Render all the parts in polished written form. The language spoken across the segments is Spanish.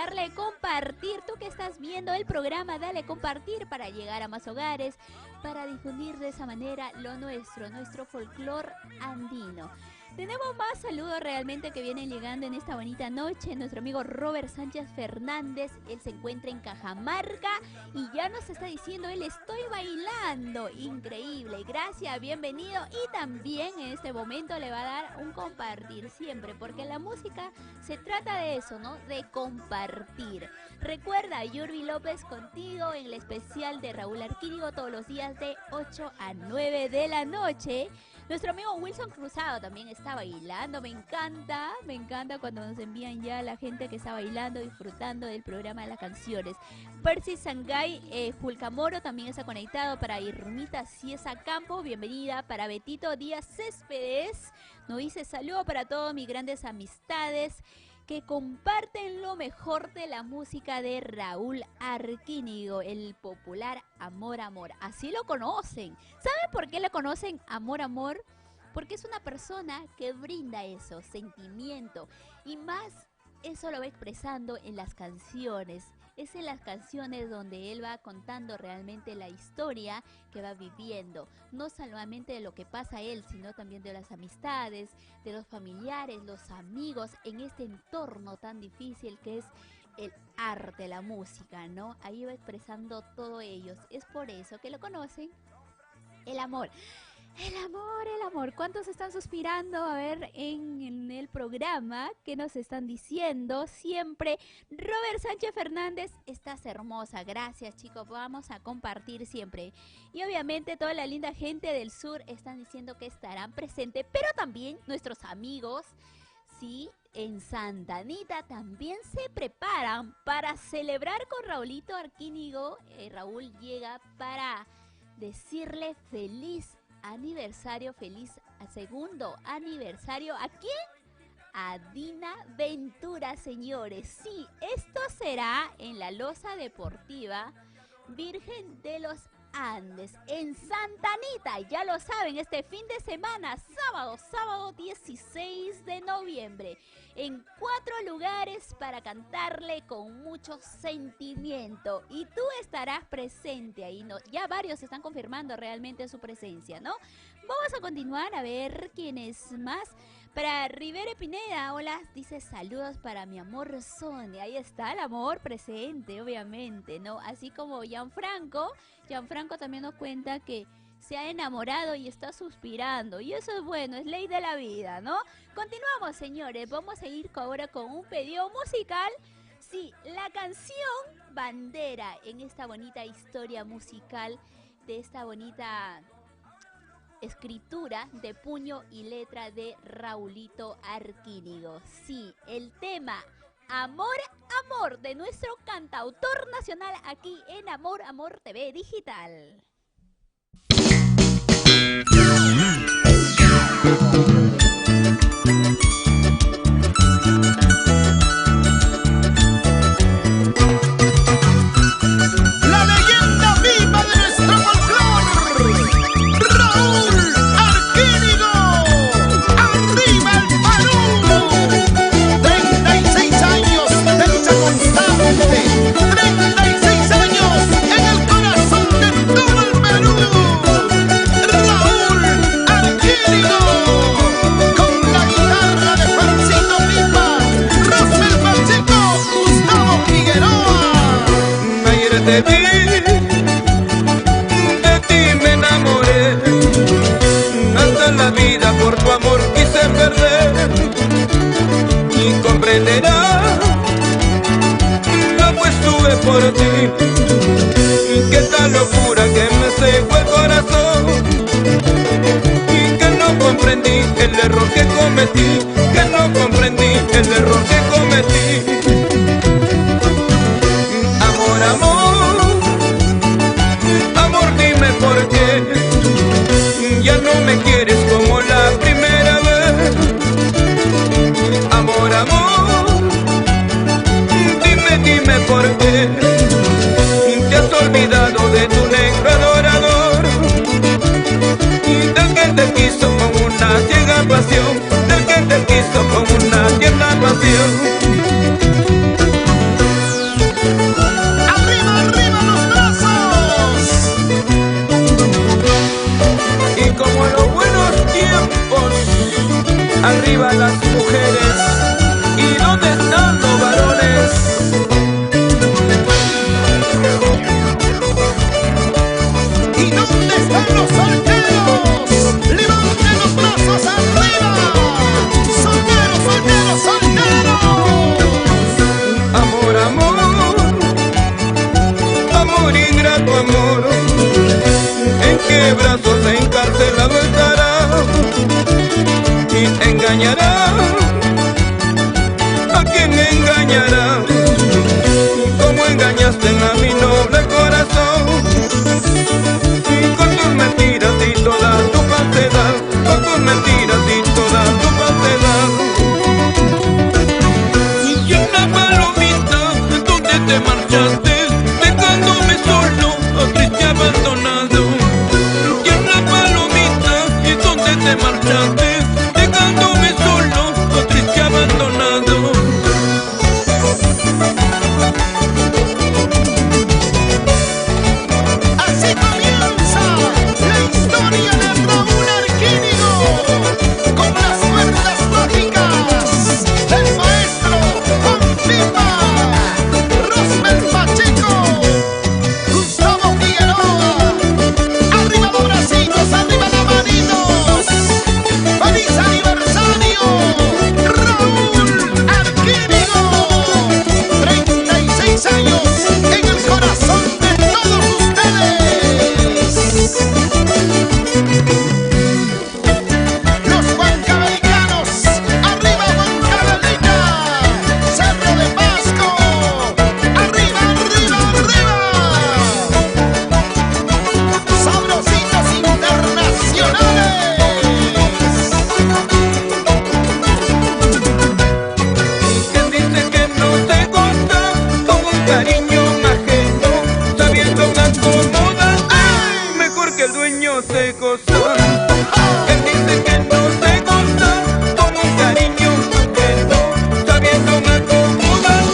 darle compartir. Tú que estás viendo el programa, dale compartir para llegar a más hogares, para difundir de esa manera lo nuestro folclor andino. Tenemos más saludos realmente que vienen llegando en esta bonita noche. Nuestro amigo Robert Sánchez Fernández, él se encuentra en Cajamarca y ya nos está diciendo, él estoy bailando. Increíble, gracias, bienvenido. Y también en este momento le va a dar un compartir siempre, porque la música se trata de eso, ¿no? De compartir. Recuerda, Yurbi López contigo en el especial de Raúl Arquínigo todos los días de 8 a 9 de la noche. Nuestro amigo Wilson Cruzado también está bailando, me encanta cuando nos envían ya la gente que está bailando, disfrutando del programa de las canciones. Percy Sangay Julcamoro también está conectado. Para Irmita Ciesa Campo, bienvenida. Para Betito Díaz Céspedes, nos dice saludo para todos mis grandes amistades que comparten lo mejor de la música de Raúl Arquínigo, el popular Amor Amor. Así lo conocen. ¿Saben por qué lo conocen Amor Amor? Porque es una persona que brinda eso, sentimiento, y más eso lo va expresando en las canciones. Es en las canciones donde él va contando realmente la historia que va viviendo, no solamente de lo que pasa a él, sino también de las amistades, de los familiares, los amigos, en este entorno tan difícil que es el arte, la música, ¿no? Ahí va expresando todo ellos. Es por eso que lo conocen, el amor. El amor, el amor. ¿Cuántos están suspirando? A ver, en el programa, ¿qué nos están diciendo? Siempre, Robert Sánchez Fernández, estás hermosa. Gracias, chicos. Vamos a compartir siempre. Y obviamente toda la linda gente del sur están diciendo que estarán presentes, pero también nuestros amigos, sí, en Santa Anita también se preparan para celebrar con Raulito Arquínigo. Raúl llega para decirle feliz aniversario, feliz segundo aniversario. ¿A quién? A Dina Ventura, señores. Sí, esto será en la Loza Deportiva Virgen de los Andes, en Santa Anita. Ya lo saben, este fin de semana, sábado 16 de noviembre, en 4 lugares para cantarle con mucho sentimiento. Y tú estarás presente ahí, ¿no? Ya varios están confirmando realmente su presencia, ¿no? Vamos a continuar a ver quién es más. Para Rivera Pineda, hola, dice saludos para mi amor Sonia. Ahí está el amor presente, obviamente, ¿no? Así como Gianfranco también nos cuenta que se ha enamorado y está suspirando. Y eso es bueno, es ley de la vida, ¿no? Continuamos, señores. Vamos a ir ahora con un pedido musical. Sí, la canción Bandera en esta bonita historia musical de esta bonita escritura de puño y letra de Raulito Arquínigo. Sí, el tema Amor, Amor de nuestro cantautor nacional aquí en Amor, Amor TV Digital. La leyenda viva de nuestro folclor, Raúl Arquínigo, arriba el Perú. 36 años de lucha constante, 36 años en el corazón de todo el Perú. Raúl Arquínigo, con la guitarra de Juancito Pipa, Rosmel Pacheco, Gustavo Figueroa. Ayer te vi, de ti me enamoré, hasta la vida por tu amor quise perder. Y comprenderás lo pues tuve por ti, qué tal locura que me cegó el corazón, y que no comprendí el error que cometí, que no comprendí el error que cometí. Amor, amor, amor, dime por qué ya no me quieres como la primera vez. Amor, amor, dime por qué te has olvidado de tu negro adorador, del que te quiso con una ciega pasión, del que te quiso con una tierna pasión. marchaste, dejándome solo, triste y abandonado. Así comienza la historia de Raúl Arquínigo, con las cuerdas mágicas del maestro Juan Pipa, Rosmel Pacheco, Gustavo Figueroa. Arriba los bracitos, arriba las manitos. ¡Feliz aniversario, Raúl Arquínigo! 36 años en el corazón de todos ustedes. Los huancavelicanos, arriba Huancavelica, Cerro de Pasco, arriba, arriba, arriba. Sabrositos internacionales. ¿Quién dice que no te gusta con un cariño ajeno, sabiendo acomodar? Mejor que el dueño se goza. ¿Quién dice que no te gusta con un cariño ajeno, sabiendo acomodar?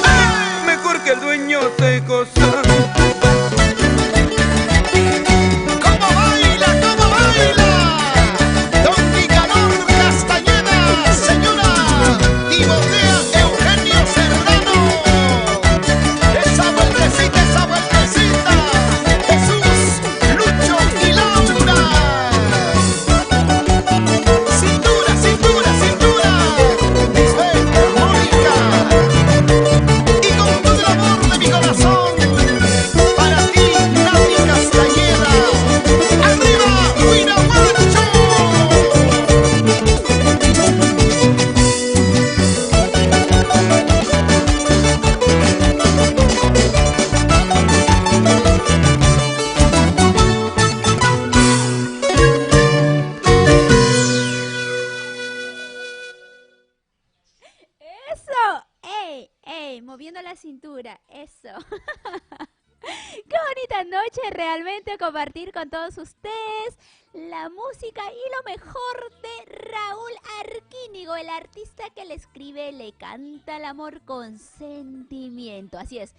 Mejor que el dueño se goza. ¿Cómo baila? ¿Cómo baila? Don Nicanor Castañeda, señora Timoteo Eugenio Serrano. Esa vueltecita, Jesús, Lucho y Laura. Cintura, cintura, cintura. Lisbeth, Mónica. Y con todo el amor de mi corazón, para ti, Nati Castañeda. ¡Arriba, Huirahuacho! ¡Eso! ¡Ey! ¡Ey! Moviendo la cintura. ¡Eso! ¡Qué bonita noche realmente compartir con todos ustedes la música y lo mejor de Raúl Arquínigo, el artista que le escribe, le canta el amor con sentimiento. Así es.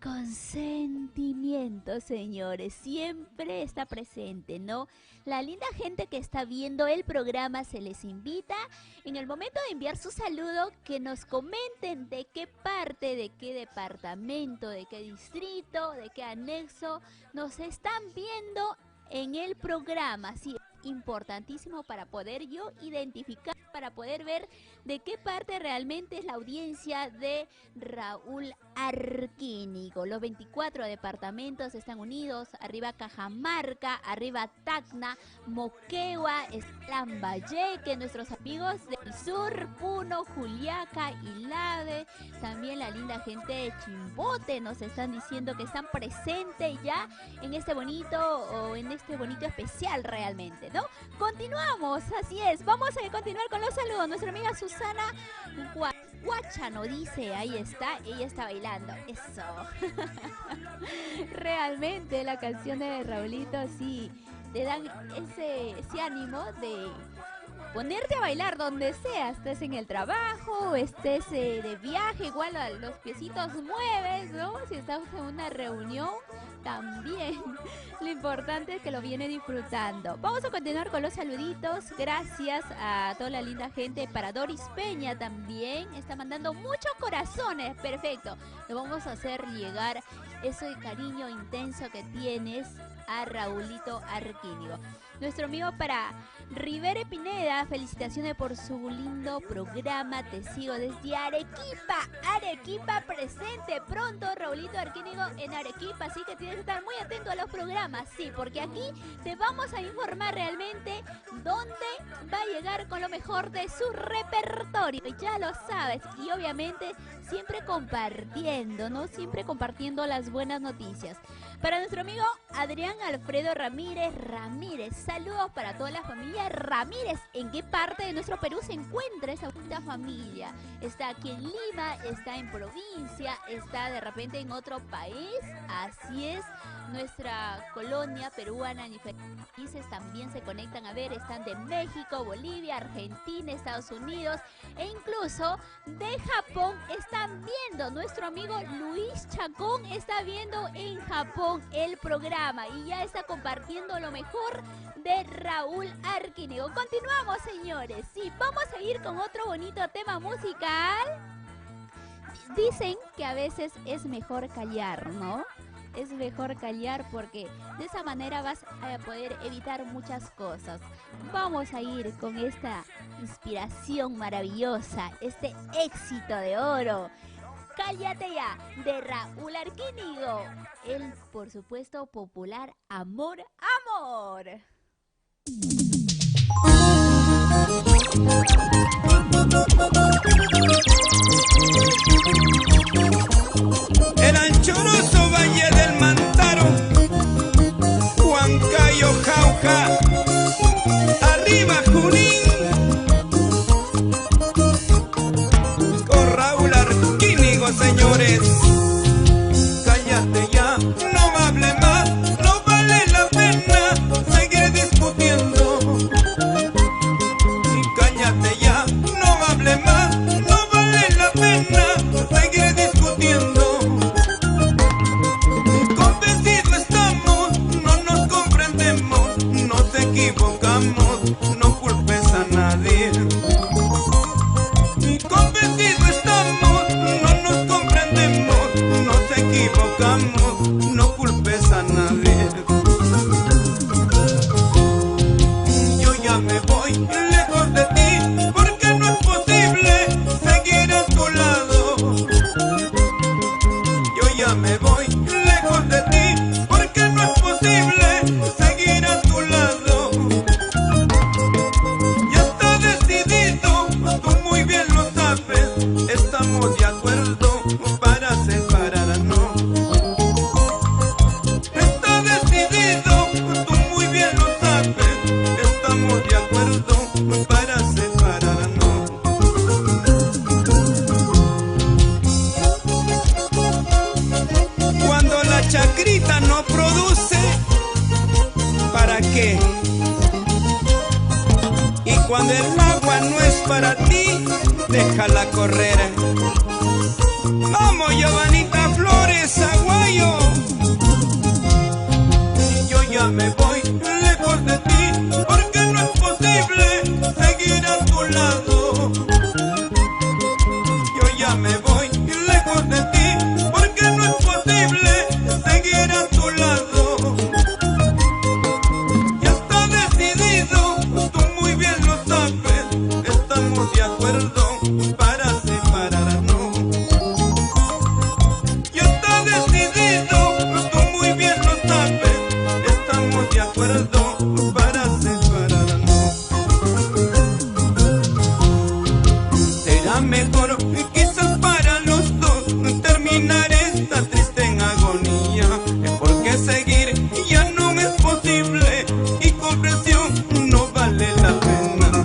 Con sentimiento, señores, siempre está presente, ¿no? La linda gente que está viendo el programa se les invita en el momento de enviar su saludo que nos comenten de qué parte, de qué departamento, de qué distrito, de qué anexo nos están viendo en el programa. Sí, importantísimo para poder yo identificar, para poder ver de qué parte realmente es la audiencia de Raúl Arquínigo. Los 24 departamentos están unidos, arriba Cajamarca, arriba Tacna, Moquegua, Lambayeque, nuestros amigos del sur, Puno, Juliaca, Ilave, también la linda gente de Chimbote nos están diciendo que están presentes ya en este bonito especial realmente, ¿no? Continuamos, así es, vamos a continuar con los saludos. Nuestra amiga Susana Guachano dice, ahí está, ella está bailando, eso. Realmente la canción de Raulito sí te dan ese ánimo de ponerte a bailar donde sea, estés en el trabajo, estés de viaje, igual a los piecitos mueves, ¿no? Si estás en una reunión, también. Lo importante es que lo viene disfrutando. Vamos a continuar con los saluditos. Gracias a toda la linda gente. Para Doris Peña también está mandando muchos corazones. Perfecto. Le vamos a hacer llegar ese cariño intenso que tienes a Raulito Arquínigo. Nuestro amigo para Rivera Pineda, felicitaciones por su lindo programa. Te sigo desde Arequipa. Arequipa presente pronto, Raulito Arquínigo en Arequipa. Así que tienes que estar muy atento a los programas. Sí, porque aquí te vamos a informar realmente dónde va a llegar con lo mejor de su repertorio. Ya lo sabes. Y obviamente siempre compartiendo, ¿no? Siempre compartiendo las buenas noticias. Para nuestro amigo Adrián Alfredo Ramírez, saludos para toda la familia Ramírez. ¿En qué parte de nuestro Perú se encuentra esa bonita familia? ¿Está aquí en Lima? ¿Está en provincia? ¿Está de repente en otro país? Así es, nuestra colonia peruana en diferentes países también se conectan a ver. Están de México, Bolivia, Argentina, Estados Unidos e incluso de Japón están viendo. Nuestro amigo Luis Chacón está viendo en Japón el programa y ya está compartiendo lo mejor de Raúl Arquínigo. Continuamos, señores. Sí, vamos a ir con otro bonito tema musical. Dicen que a veces es mejor callar, ¿no? Es mejor callar porque de esa manera vas a poder evitar muchas cosas. Vamos a ir con esta inspiración maravillosa, este éxito de oro. Cállate ya, de Raúl Arquínigo. El, por supuesto, popular Amor, Amor. El anchuroso valle del Mantaro, Huancayo, Jauja, arriba Junín, con Raúl Arquínigo, señores. Cállate ya, no hable más, no vale la pena seguir discutiendo. Y cállate ya, no hable más, no vale la pena seguir discutiendo. Convencidos estamos, no nos comprendemos, nos equivocamos, no culpes a nadie. Convencidos estamos, no nos comprendemos, nos equivocamos, no culpes a nadie. Yo ya me voy lejos de ti, porque no es posible seguir a tu lado. Yo ya me voy lejos de ti, porque no es posible seguir a tu lado. Ya está decidido, tú muy bien lo sabes, estamos de acuerdo para separarnos. Está decidido, tú muy bien lo sabes, estamos de acuerdo para separarnos. Cuando la chacrita no produce, ¿para qué? Y cuando el agua no es para ti, déjala correr. Vamos, Giovanita Flores, Aguayo. Yo ya me voy lejos de ti, porque no es posible seguir a tu lado. Yo ya me voy lejos de ti, porque no es posible seguir a tu lado. Ya está decidido, tú muy bien lo sabes, estamos de acuerdo para separarnos. Ya está decidido, tú muy bien lo sabes, estamos de acuerdo para separarnos. Será mejor, quizás para los dos, terminar esta triste en agonía, porque seguir ya no es posible y comprensión no vale la pena.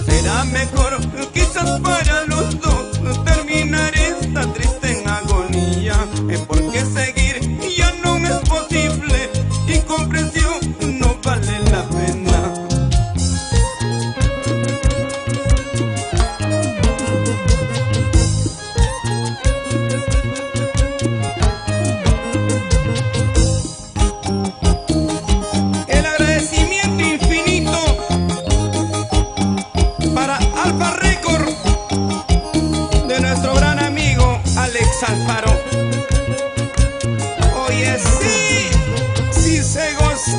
Será mejor, quizás para los dos, terminar esta triste en agonía, porque seguir ya no es posible y comprensión no vale la pena. El agradecimiento infinito para Alfa Record de nuestro gran amigo Alex Alfaro. Oye, sí, sí se goza.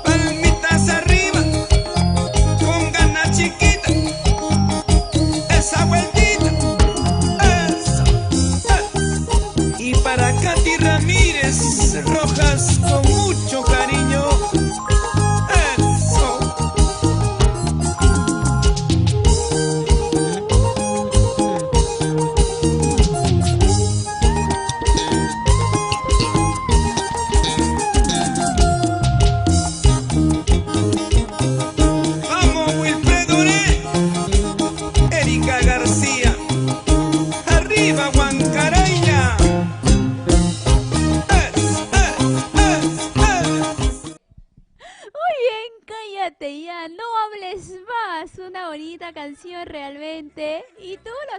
Palmitas arriba, con ganas chiquitas, esa vueltita.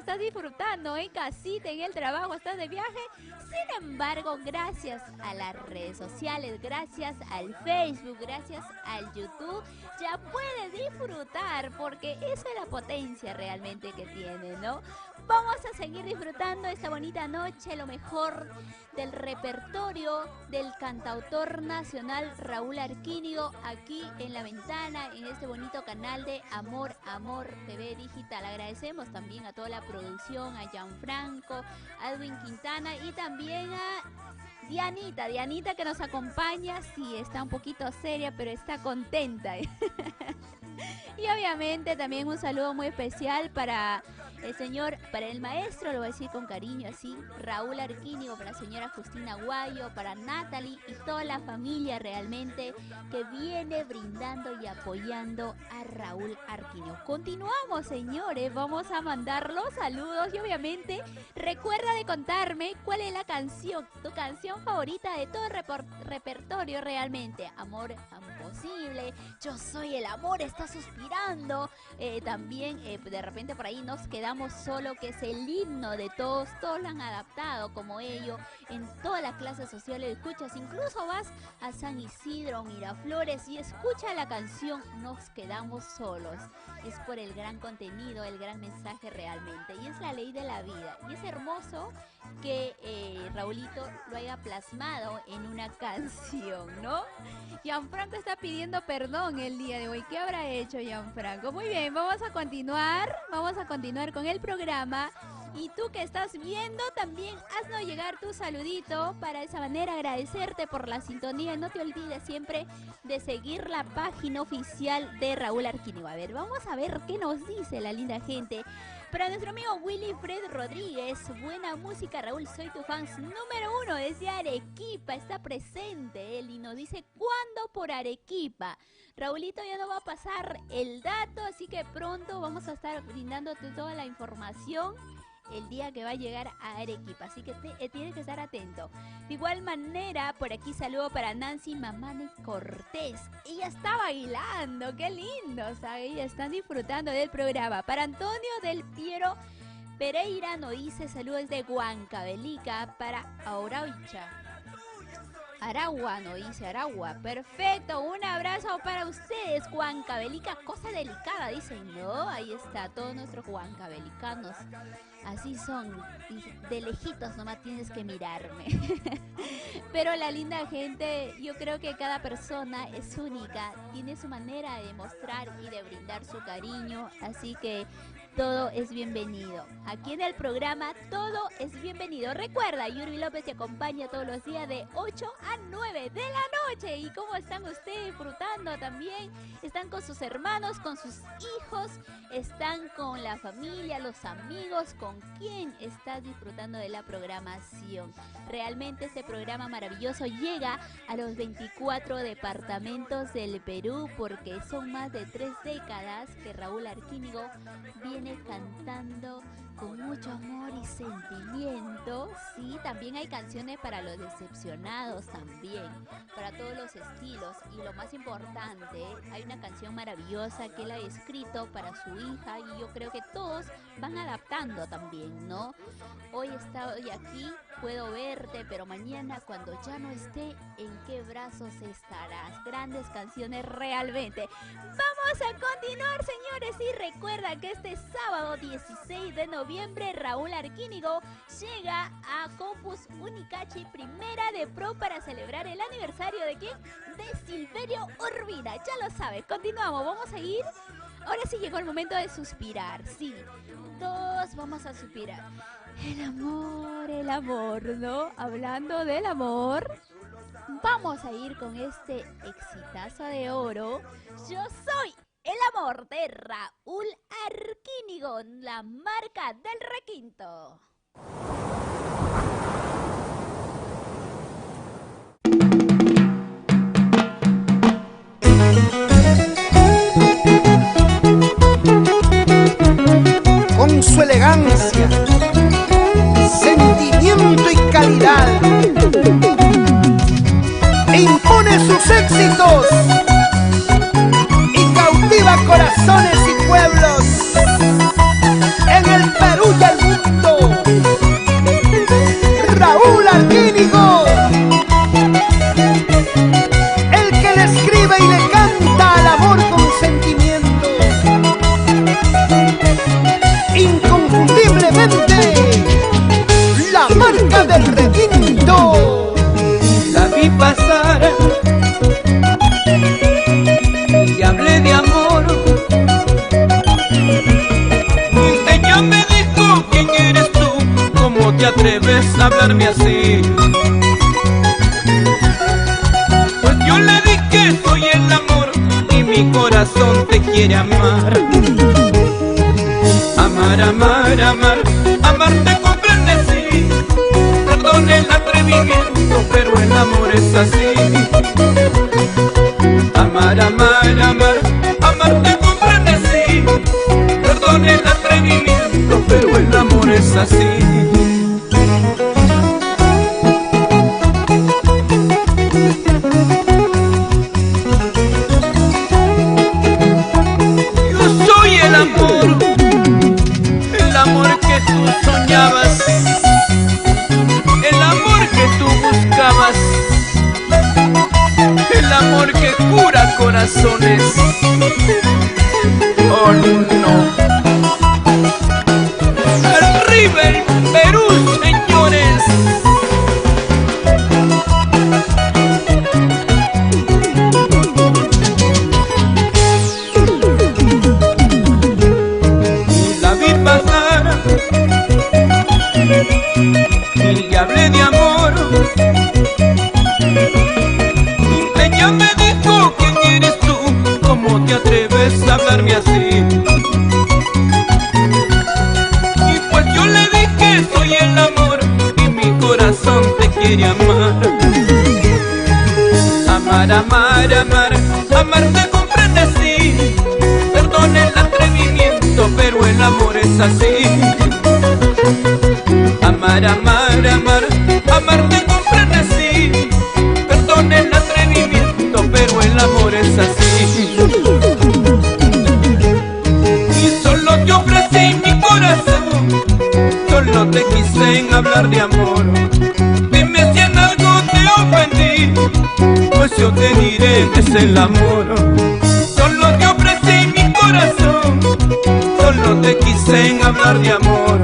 estás disfrutando en casita, en el trabajo, estás de viaje. Sin embargo, gracias a las redes sociales, gracias al Facebook, gracias al YouTube, ya puedes disfrutar, porque esa es la potencia realmente que tiene, ¿no? Vamos a seguir disfrutando esta bonita noche, lo mejor del repertorio del cantautor nacional Raúl Arquínigo, aquí en La Ventana, en este bonito canal de Amor TV Digital. Agradecemos también a toda la producción, a Gianfranco, a Edwin Quintana y también a Dianita que nos acompaña. Sí, está un poquito seria, pero está contenta. Y obviamente también un saludo muy especial para el maestro, lo voy a decir con cariño así, Raúl Arquínigo, para la señora Justina Guayo, para Natalie y toda la familia realmente que viene brindando y apoyando a Raúl Arquínigo. Continuamos, señores, vamos a mandar los saludos y obviamente recuerda de contarme cuál es tu canción favorita de todo el repertorio realmente. Amor imposible, Yo soy el amor, está suspirando, también de repente por ahí nos quedamos solo, que es el himno de todos lo han adaptado como ello en todas las clases sociales. Escuchas, incluso vas a San Isidro, Miraflores y escucha la canción Nos quedamos solos. Es por el gran contenido, el gran mensaje realmente, y es la ley de la vida, y es hermoso que Raulito lo haya plasmado en una canción, ¿no? Gianfranco está pidiendo perdón el día de hoy. ¿Qué habrá hecho Gianfranco? Muy bien, vamos a continuar con el programa. Y tú que estás viendo, también haznos llegar tu saludito para de esa manera agradecerte por la sintonía. No te olvides siempre de seguir la página oficial de Raúl Arquínigo. A ver, vamos a ver qué nos dice la linda gente. Para nuestro amigo Willy Fred Rodríguez, buena música, Raúl, soy tu fan número 1 desde Arequipa, está presente él y nos dice ¿cuándo por Arequipa? Raulito ya nos va a pasar el dato, así que pronto vamos a estar brindándote toda la información el día que va a llegar a Arequipa, así que tienes que estar atento. De igual manera, por aquí saludo para Nancy Mamani Cortés. Ella está bailando, qué lindo, o sea, ella está disfrutando del programa. Para Antonio del Piero Pereira nos dice saludos de Huancavelica para Aragua, no dice Aragua. Perfecto, un abrazo para ustedes, Huancavelica, cosa delicada, dicen, ¿no? Ahí está, todos nuestros huancavelicanos. Así son, de lejitos nomás tienes que mirarme. Pero la linda gente, yo creo que cada persona es única, tiene su manera de demostrar y de brindar su cariño, así que todo es bienvenido. Aquí en el programa todo es bienvenido. Recuerda, Yuri López te acompaña todos los días de 8 a 9 de la noche. ¿Y cómo están ustedes disfrutando también? Están con sus hermanos, con sus hijos, están con la familia, los amigos, ¿con quién estás disfrutando de la programación? Realmente este programa maravilloso llega a los 24 departamentos del Perú, porque son más de 3 décadas que Raúl Arquínigo viene cantando con mucho amor y sentimiento. Sí, también hay canciones para los decepcionados también, para todos los estilos. Y lo más importante, hay una canción maravillosa que él ha escrito para su hija, y yo creo que todos van adaptando también, ¿no? Hoy estoy aquí, puedo verte, pero mañana cuando ya no esté, ¿en qué brazos estarás? Grandes canciones realmente. Vamos a continuar, señores, y recuerda que este sábado 16 de noviembre Raúl Arquínigo llega a Campus Unicachi Primera de Pro para celebrar el aniversario ¿de quién? De Silverio Urbina. Ya lo sabes, continuamos, vamos a ir. Ahora sí llegó el momento de suspirar, sí, todos vamos a suspirar. El amor, ¿no? Hablando del amor, vamos a ir con este exitazo de oro. Yo soy el amor de Raúl Arquínigo, la marca del requinto. Con su elegancia, sentimiento y calidad, impone sus éxitos y cautiva corazones y pueblos en el Perú y el mundo. te atreves a hablarme así? Pues yo le di que soy el amor y mi corazón te quiere amar. Amar, amar, amar, amar te comprende, sí. Perdón el atrevimiento, pero el amor es así. Amar, amar, amar, amar te comprende, sí. Perdón el atrevimiento, pero el amor es así. Yo soy el amor que tú soñabas, el amor que tú buscabas, el amor que cura corazones. Oh no. Arriba el Perú, señores. Y la vi pasar y le hablé de amor. Ella me dijo: ¿quién eres tú? ¿Cómo te atreves a hablarme así? Y pues yo le dije: soy el amor y mi corazón te quiere amar. Amar, amar, amar, amar te comprende, sí. Perdón el atrevimiento, pero el amor es así. Amar, amar, amar, amar te comprende, sí. Perdón el atrevimiento, pero el amor es así. Y solo te ofrecí mi corazón, solo te quise en hablar de amor. Dime si en algo te ofendí, pues yo te diré que es el amor. Solo te ofrecí mi corazón, solo te quise en hablar de amor.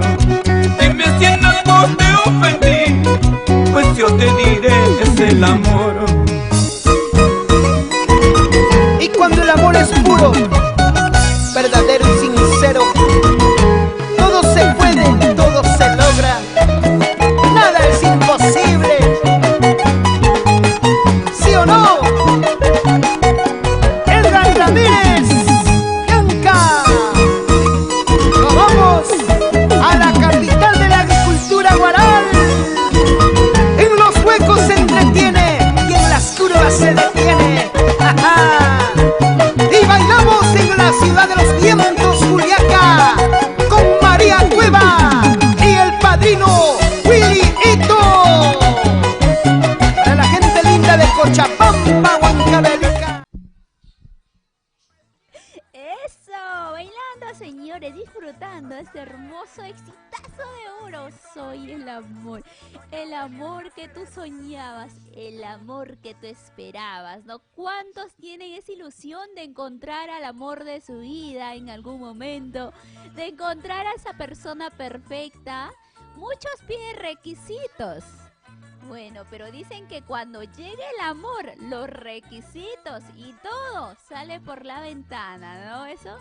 Dime si en algo te ofendí, pues yo te diré que es el amor. Y cuando el amor es puro, verdadero y sincero, todo se puede, todo se logra, nada es imposible. ¿Sí o no? Edgar Ramírez, Yanka. Nos vamos a la capital de la agricultura, Guaral. En los huecos se entretiene y en las curvas se detiene. Y bailamos en la ciudad de los vientos, Juliaca, con María Cueva y el padrino Willy Ito. Para la gente linda de Cochabamba, Huancavelica. Eso, bailando, señores, disfrutando este hermoso exitazo de oro. Soy el amor que tú soñabas, el amor que tú esperabas, ¿no? ¿Cuántos tienen esa ilusión de encontrar al amor de su vida en algún momento? De encontrar a esa persona perfecta. Muchos piden requisitos. Bueno, pero dicen que cuando llegue el amor, los requisitos y todo sale por la ventana, ¿no? Eso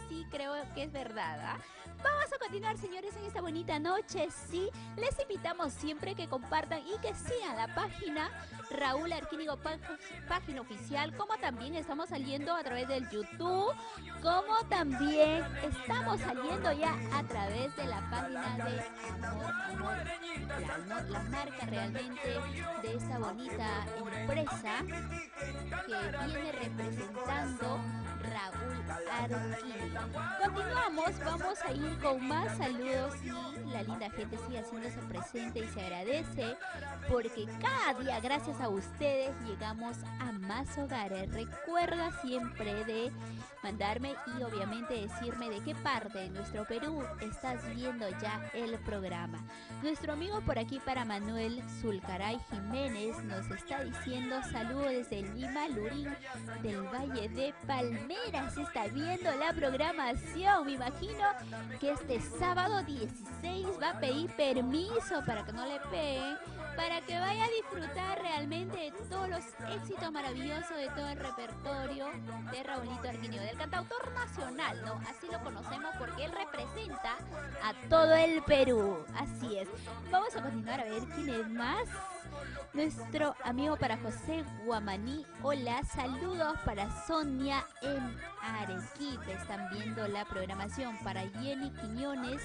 sí creo que es verdad, ¿ah? Vamos a continuar, señores, en esta bonita noche. Sí, les invitamos siempre que compartan y que sigan la página Raúl Arquínigo, página oficial, como también estamos saliendo a través del YouTube, como también estamos saliendo ya a través de la página de Amor Real, ¿no? La marca realmente de esta bonita empresa que viene representando Raúl Arquínigo. Continuamos, vamos a ir con más saludos y la linda gente sigue haciéndose presente y se agradece porque cada día, gracias a ustedes, llegamos a más hogares. Recuerda siempre de mandarme y obviamente decirme de qué parte de nuestro Perú estás viendo ya el programa. Nuestro amigo por aquí, para Manuel Zulcaray Jiménez, nos está diciendo saludos desde Lima, Lurín, del Valle de Palmeras. Está viendo la programación. Me imagino que este sábado 16 va a pedir permiso para que no le peguen para que vaya a disfrutar realmente de todos los éxitos maravillosos de todo el repertorio de Raulito Arquínigo, del cantautor nacional, ¿no? Así lo conocemos porque él representa a todo el Perú. Así es. Vamos a continuar a ver quién es más. Nuestro amigo para José Guamaní. Hola, saludos para Sonia en Arequipa. Están viendo la programación. Para Jenny Quiñones.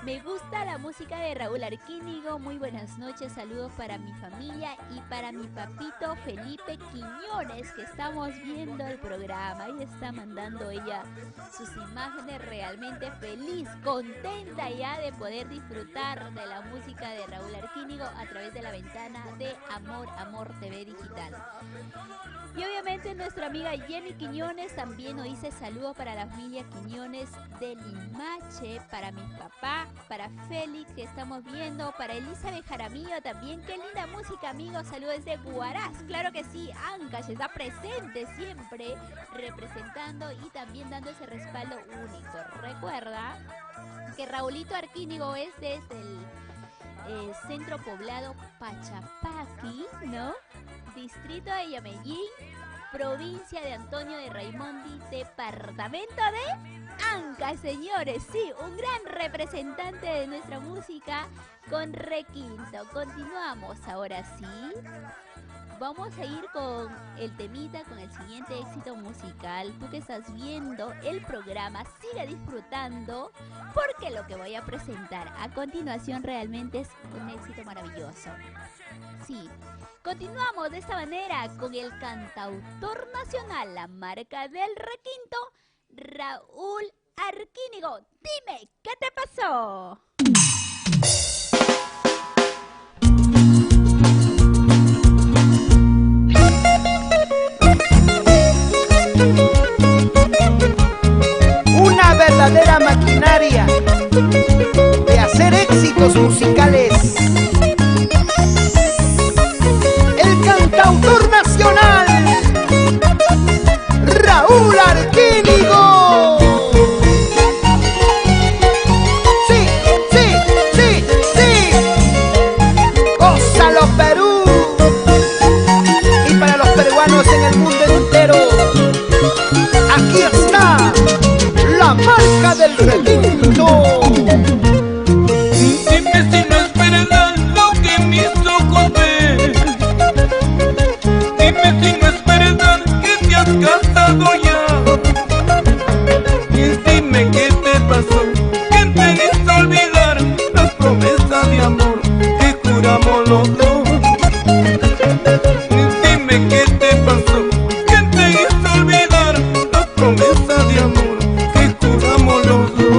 Me gusta la música de Raúl Arquínigo. Muy buenas noches, saludos para mi familia y para mi papito Felipe Quiñones, que estamos viendo el programa. Ahí está mandando ella sus imágenes, realmente feliz, contenta ya de poder disfrutar de la música de Raúl Arquínigo a través de la ventana de Amor TV Digital. Y obviamente nuestra amiga Jenny Quiñones también nos dice saludos para la familia Quiñones de Limache, para mi papá, para Félix que estamos viendo, para Elizabeth Jaramillo también. Qué linda música, amigos, saludos desde Huaraz. Claro que sí, Ancash está presente siempre representando y también dando ese respaldo único. Recuerda que Raulito Arquínigo es desde el centro poblado Pachapaqui, ¿no? Distrito de Yameyí, provincia de Antonio de Raimondi, departamento de Ancash, señores. Sí, un gran representante de nuestra música con requinto. Continuamos ahora sí. Vamos a ir con el temita, con el siguiente éxito musical. Tú que estás viendo el programa, sigue disfrutando, porque lo que voy a presentar a continuación realmente es un éxito maravilloso. Sí, continuamos de esta manera con el cantautor nacional, la marca del requinto, Raúl Arquínigo. Dime, ¿qué te pasó? Una verdadera maquinaria de hacer éxitos musicales. El cantautor nacional, Raúl Arquínigo. Sí, sí, sí, sí. Gózalo, Perú. Y para los peruanos en el mundo entero, aquí está la marca del requinto. Dime si no es verdad lo que mis ojos ven. Dime si no es verdad que te has casado ya. Y dime qué te pasó, que te hizo olvidar las promesas de amor que juramos los dos. Y dime qué te pasó, que te hizo olvidar las promesas de amor que juramos los dos.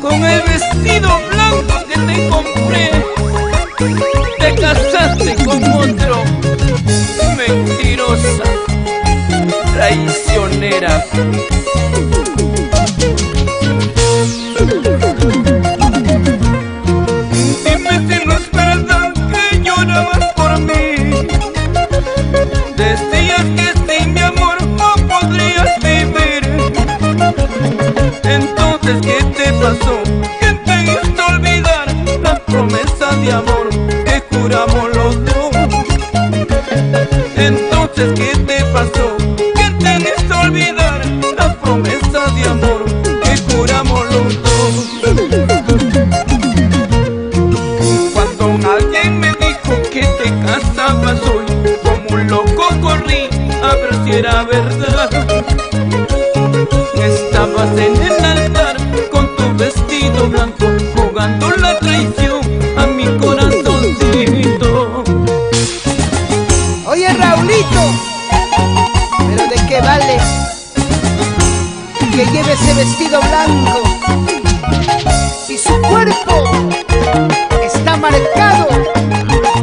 Con el vestido blanco que te compré, te casaste con otro. Mentirosa, traicionera. Dime si no es verdad que llorabas por mí. Decías que sin mi amor no podrías vivir. Entonces, ¿qué te pasó? ¿Qué te hizo olvidar las promesas de amor que juramos los dos? Entonces, ¿qué te pasó? ¿Qué te hizo olvidar las promesas de amor que juramos los dos? Cuando alguien me dijo que te casabas hoy, como un loco corrí a ver si era verdad. Estabas en el altar con tu vestido blanco, jugando la traición a mi corazoncito. Oye, Raulito, ¿pero de qué vale que lleve ese vestido blanco si su cuerpo está marcado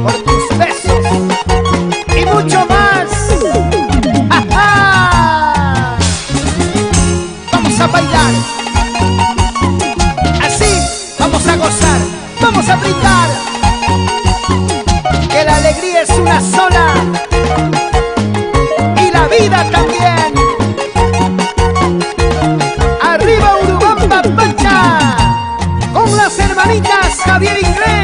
por tus besos y mucho más? ¡Ja, ja! Vamos a bailar, así vamos a gozar, vamos a brindar, que la alegría es una sola y la vida también. Arriba Urubamba Pancha, con las hermanitas Javier Inglés.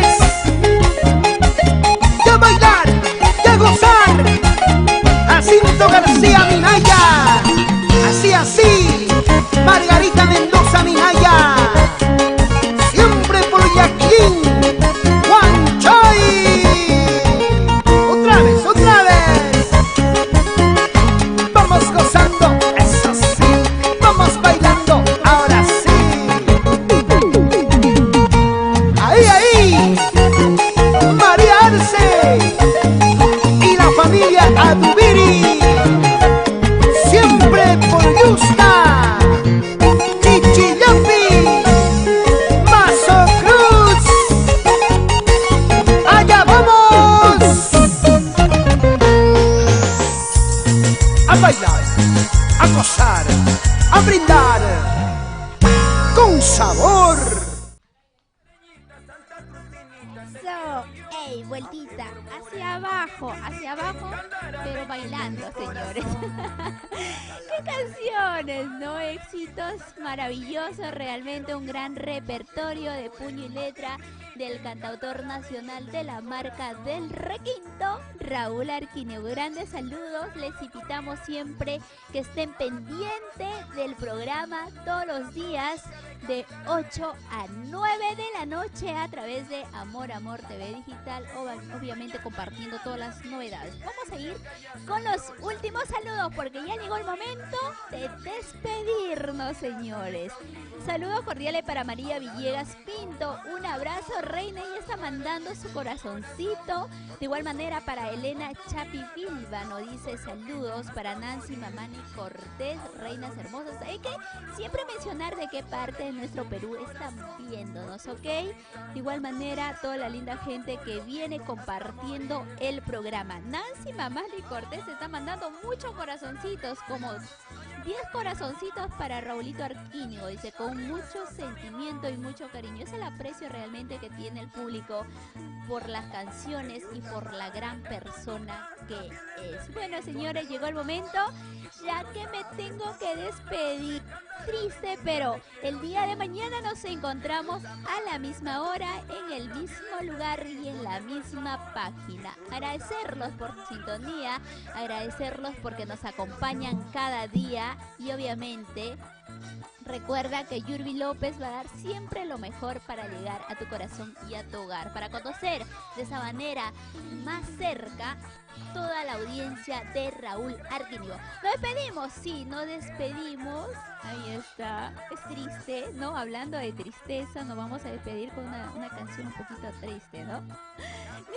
¡Ey! Vueltita. Hacia abajo, pero bailando, señores. ¡Qué canciones, ¿no? Éxitos maravillosos, realmente un gran repertorio de puño y letra del cantautor nacional de la marca del requinto, Raúl Arquínigo. Grandes saludos, les invitamos siempre que estén pendientes del programa todos los días de 8 a 9 de la noche a través de Amor TV Digital, obviamente compartiendo todas las novedades. Vamos a ir con los últimos saludos porque ya llegó el momento de despedirnos, señores. Saludos cordiales para María Villegas Pinto, un abrazo, reina, ella está mandando su corazoncito. De igual manera para Elena Chapi Vilva, nos dice saludos para Nancy Mamani Cortés, reinas hermosas. Hay que siempre mencionar de qué parte de nuestro Perú están viéndonos, ¿ok? De igual manera, toda la linda gente que viene compartiendo el programa. Nancy Mamani Cortés está mandando muchos corazoncitos, como 10 corazoncitos para Raulito Arquínigo, dice, con mucho sentimiento y mucho cariño. Es el aprecio realmente que tiene el público por las canciones y por la gran persona que es. Bueno, señores, llegó el momento, ya que me tengo que despedir. Triste, pero el día de mañana nos encontramos a la misma hora, en el mismo lugar y en la misma página. Agradecerlos por su sintonía, agradecerlos porque nos acompañan cada día y obviamente recuerda que Yurbi López va a dar siempre lo mejor para llegar a tu corazón y a tu hogar, para conocer de esa manera más cerca toda la audiencia de Raúl Arquínigo. Nos despedimos, sí, nos despedimos. Ahí está, es triste, ¿no? Hablando de tristeza, nos vamos a despedir con una canción un poquito triste, ¿no?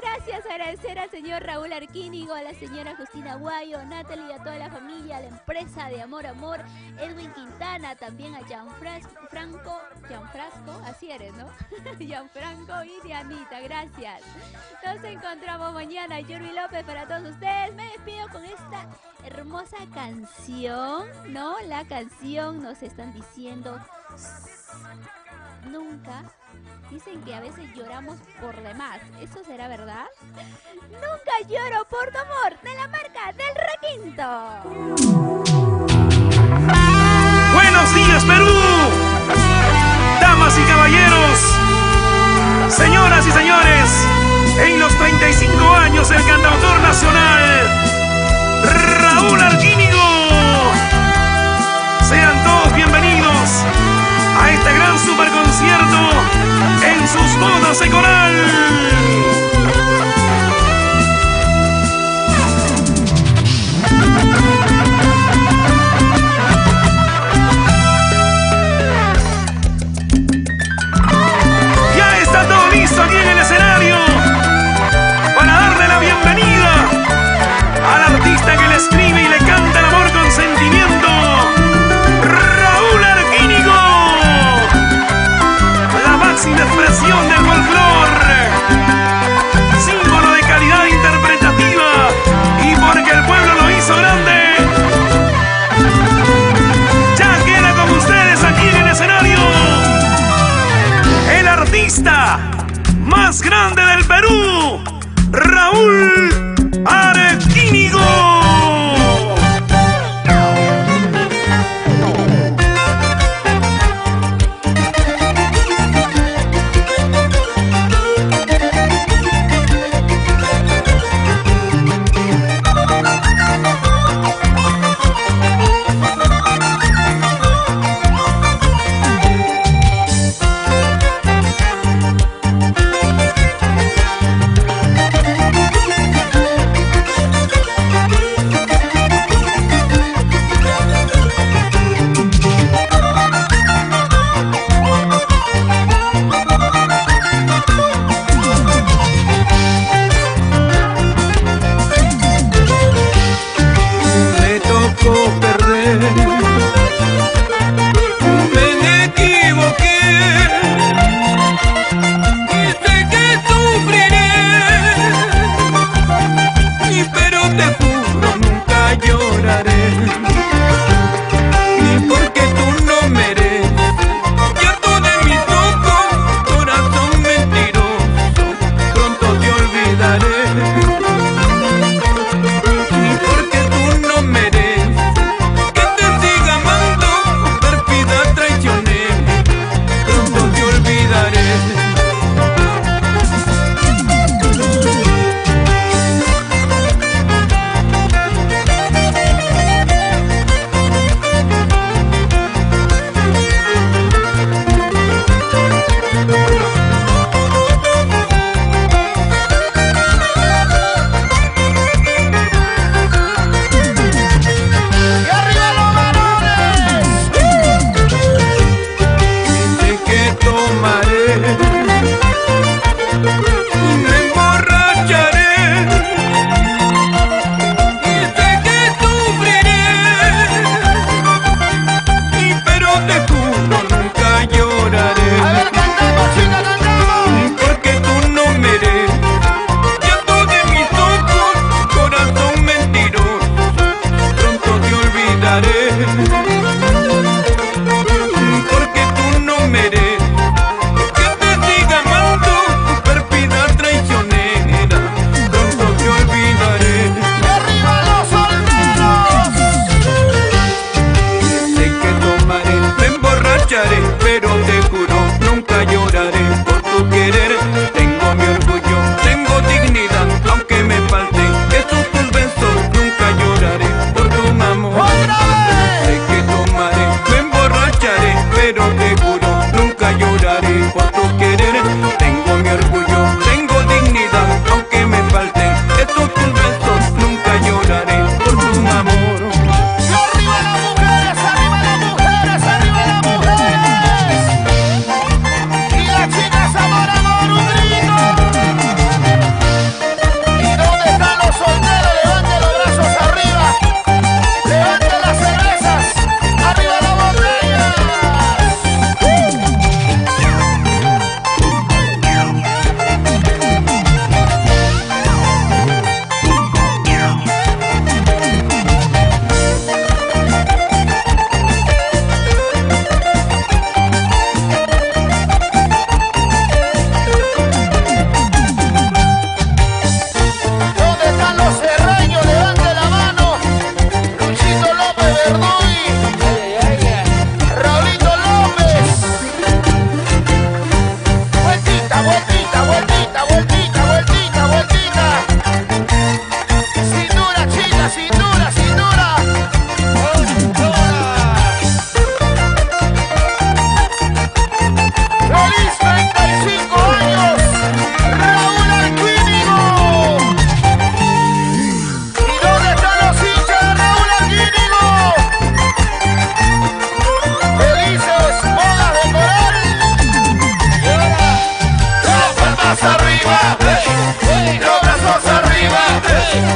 Gracias, agradecer al señor Raúl Arquínigo, a la señora Justina Guayo, Natalie, a toda la familia, a la empresa de Amor, Edwin Quintana, también a Gianfranco, así eres, ¿no? Gianfranco y Dianita, gracias. Nos encontramos mañana, Yurbi López para todos ustedes. Me despido con esta hermosa canción, ¿no? La canción nos están diciendo nunca. Dicen que a veces lloramos por demás. ¿Eso será verdad? Nunca lloro por tu amor, de la marca del requinto. Buenos días, Perú. Damas y caballeros, señoras y señores, en los 35 años el cantautor nacional Raúl Arquínigo. Sean todos bienvenidos a este gran superconcierto en sus bodas de coral. Ya está todo listo aquí en el escenario para darle la bienvenida al artista que le escribe y le canta el amor con sentimiento, Raúl Arquínigo, la máxima expresión del folclore, símbolo de calidad interpretativa, y porque el pueblo lo hizo grande, ya queda con ustedes aquí en el escenario el artista más grande del Perú, Raúl Arquínigo.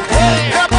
¡Eh!